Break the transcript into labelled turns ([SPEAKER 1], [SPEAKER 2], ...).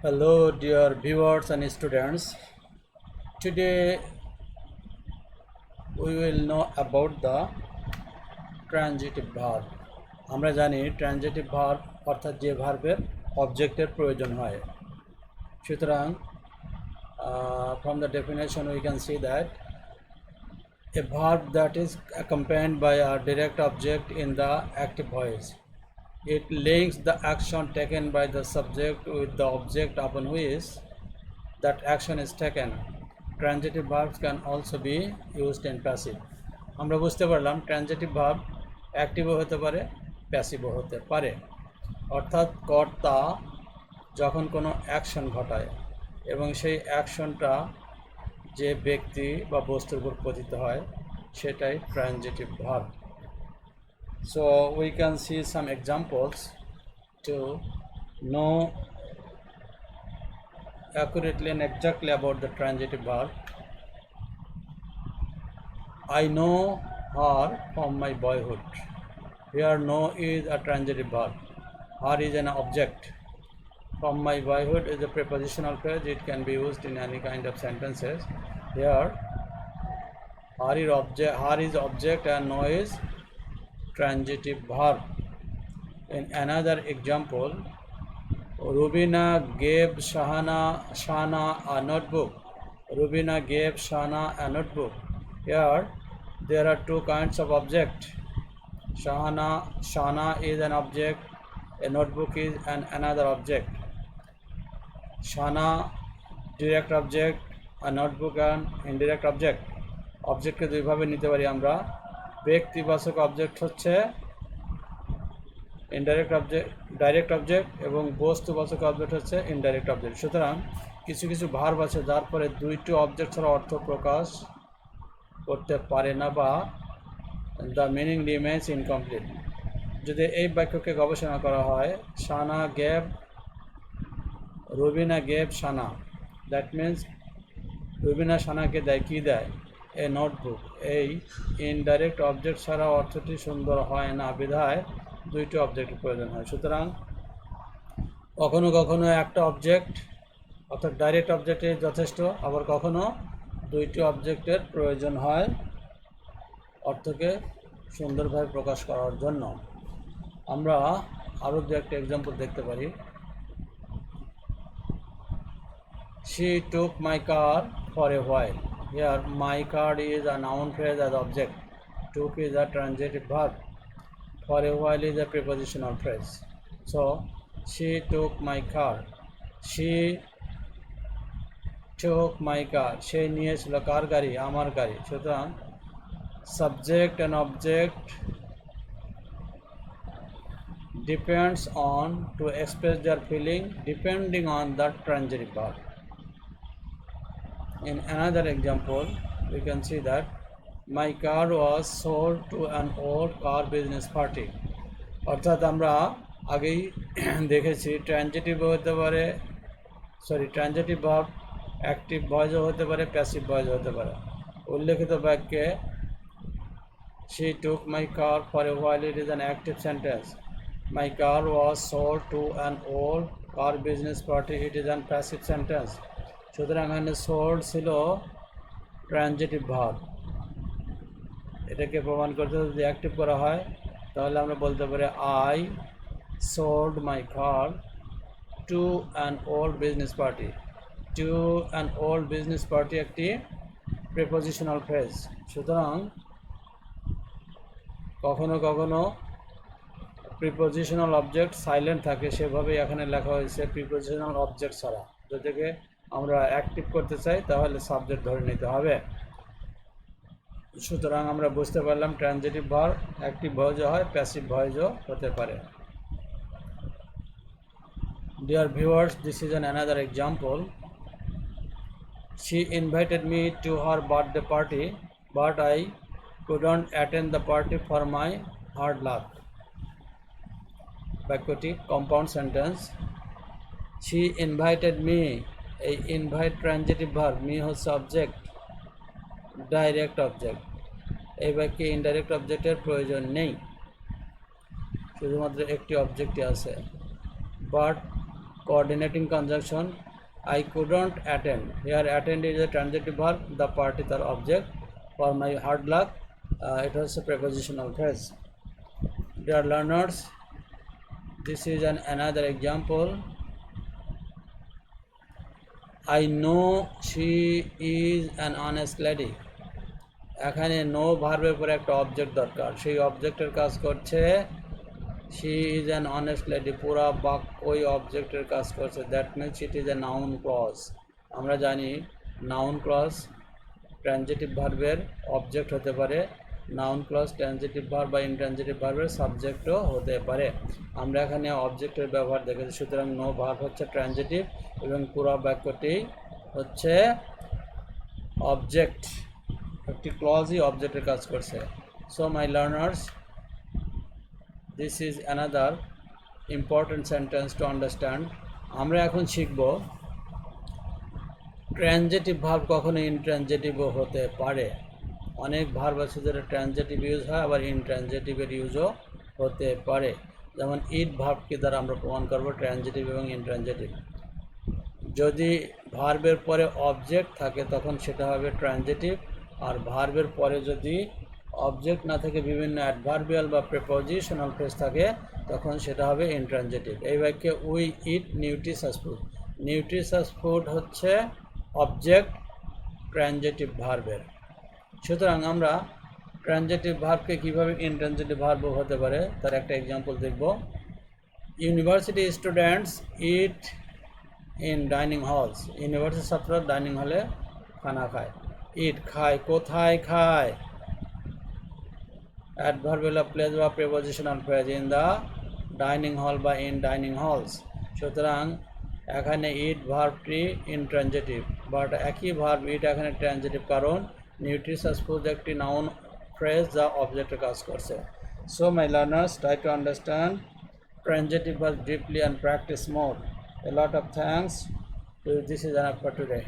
[SPEAKER 1] Hello, dear viewers and students. Today we will know about the transitive verb. আমরা জানি transitive verb অর্থাৎ যে ভার্বের অবজেক্টের প্রয়োজন হয়। সুতরাং from the definition we can see that a verb that is accompanied by a direct object in the active voice. It links the action taken by the subject with the object upon which that action is taken. Transitive verbs can also be used in passive. আমরা বুঝতে পারলাম transitive verb অ্যাক্টিভও হতে পারে, প্যাসিভও হতে পারে। অর্থাৎ কর্তা যখন কোনো অ্যাকশন ঘটায় এবং সেই অ্যাকশনটা যে ব্যক্তি বা বস্তুর উপর পতিত হয় সেটাই transitive verb. So we can see some examples to know accurately and exactly about the transitive verb. I know her from my boyhood. Here know is a transitive verb. Her is an object. From my boyhood is a prepositional phrase. It can be used in any kind of sentences. Here her is object and know is transitive verb. In another example, Rubina gave Shana a notebook. Rubina gave Shana a notebook. Here there are two kinds of object. Shana is an object, a notebook is another object. Shana direct object, a notebook and indirect object. অবজেক্টকে দুইভাবে নিতে পারি আমরা। ব্যক্তিবাচক object হচ্ছে direct object এবং বস্তুবাচক object হচ্ছে indirect object. সুতরাং কিছু কিছু ভার্ব আছে যার পরে দুইটি অবজেক্ট ছাড়া অর্থ প্রকাশ করতে পারে না বা দ্য মিনিং রিমেইনস ইনকমপ্লিট। যদি এই বাক্যকে গবেষণা করা হয়, Rubina gave Shana, that means Rubina শানাকে দেয় কি দেয়? A notebook. এই ইনডাইরেক্ট অবজেক্ট ছাড়া অর্থটি সুন্দর হয় না, বিধায় দুইটি অবজেক্টের প্রয়োজন হয়। সুতরাং কখনো কখনো একটা অবজেক্ট অর্থাৎ ডাইরেক্ট অবজেক্টে যথেষ্ট, আবার কখনো দুইটি অবজেক্টের প্রয়োজন হয় অর্থকে সুন্দরভাবে প্রকাশ করার জন্য। আমরা আরও দু একটা এক্সাম্পল দেখতে পারি। She took my car for a while. Here my car is a noun phrase as object. Took is a transitive verb. For a while is a prepositional phrase. So she took my car. She took my car. সে নিয়েছিল কার গাড়ি? আমার গাড়ি। সুতরাং subject and object depends on to express their feeling depending on the transitive verb. In another example, we can see that my car was sold to an old car business party. অর্থাৎ আমরা আগেই দেখেছি transitive হতে পারে, transitive verb active ভয়েসও হতে পারে, passive ভয়েসও হতে পারে। উল্লেখিত বাক্যে she took my car for a while, it is an active sentence. My car was sold to an old car business party, it is an passive sentence. সুতরাং এখানে sold ছিল transitive verb. এটাকে প্রমাণ করতে যদি অ্যাক্টিভ করা হয় তাহলে আমরা বলতে পারি I sold my car to an old business party. To an old business party একটি প্রিপোজিশনাল ফ্রেজ। সুতরাং কখনো কখনো প্রিপোজিশনাল অবজেক্ট সাইলেন্ট থাকে, সেভাবেই এখানে লেখা হয়েছে প্রিপোজিশনাল অবজেক্ট ছাড়া। যেটাকে আমরা অ্যাক্টিভ করতে চাই তাহলে সাবজেক্ট ধরে নিতে হবে। সুতরাং আমরা বুঝতে পারলাম ট্রানজিটিভ ভার্ব অ্যাক্টিভ ভয়েসও হয়, প্যাসিভ ভয়েসও হতে পারে। Dear viewers, this is another example. She invited me to her birthday party, but I couldn't attend the party for my hard luck. বাক্যটি compound sentence. She invited me, এই invite transitive verb, me হচ্ছে object, direct object. এই বাক্যে indirect অবজেক্টের প্রয়োজন নেই, শুধুমাত্র একটি অবজেক্টই আছে। But Coordinating conjunction, I couldn't attend. Here attend is a transitive verb, the parties are object. For my hard luck, it was a prepositional phrase. Dear learners, this is another example. I know she is an honest lady. এখানে no ভার্বের পরে একটা object দরকার, সেই অবজেক্টের কাজ করছে she is an honest lady, পুরা বাক্যই অবজেক্টের কাজ করছে, that means it is a noun clause. আমরা জানি নাউন ক্লজ ট্রানজিটিভ ভার্বের অবজেক্ট হতে পারে, নাউন ক্লজ ট্রানজিটিভ ভার্ব বা ইনট্রানজিটিভ ভার্বের সাবজেক্টও হতে পারে। আমরা এখানে অবজেক্টের ব্যবহার দেখেছি, সুতরাং নো ভার্ব হচ্ছে ট্রানজিটিভ এবং পুরো বাক্যটি হচ্ছে অবজেক্ট, একটি ক্লজই অবজেক্টের কাজ করছে। So my learners, this is another important sentence to understand. আমরা এখন শিখব ট্রানজিটিভ ভার্ব কখনো ইনট্রানজিটিভও হতে পারে। অনেক ভার্ব আছে যেটা ট্রানজিটিভ ইউজ হয়, আবার ইনট্রানজিটিভের ইউজও হতে পারে। যেমন ইট ভার্বকে দ্বারা আমরা প্রমাণ করব ট্রানজিটিভ এবং ইনট্রানজিটিভ। যদি ভার্বের পরে অবজেক্ট থাকে তখন সেটা হবে ট্রানজিটিভ, আর ভার্বের পরে যদি অবজেক্ট না থাকে বিভিন্ন অ্যাডভার্বিয়াল বা প্রিপোজিশনাল ফ্রেজ থাকে তখন সেটা হবে ইনট্রানজিটিভ। এই বাক্যে we eat nutritious food, nutritious food হচ্ছে অবজেক্ট ট্রানজিটিভ ভার্বের। সুতরাং আমরা ট্রানজিটিভ ভার্বকে কীভাবে ইনট্রানজিটিভ ভার্ব হতে পারে তার একটা এক্সাম্পল দেখব। University students it in dining halls, university ছাত্ররা ডাইনিং হলে খানা খায়। ইট খায়, কোথায় খায়? অ্যাডভার্বিয়াল অফ প্লেস বা prepositional phrase, in the dining hall বা ইন ডাইনিং হলস। সুতরাং এখানে ইট ভার্বটি ইনট্রানজিটিভ, বাট একই ভার্ব ইট এখানে ট্রানজিটিভ, কারণ নিউট্রিশাস ফুড একটি নাউন ফ্রেজ যা অবজেক্টে কাজ করছে। So my learners, try to understand transitive verbs deeply and practice more. A lot of thanks. This is enough for today.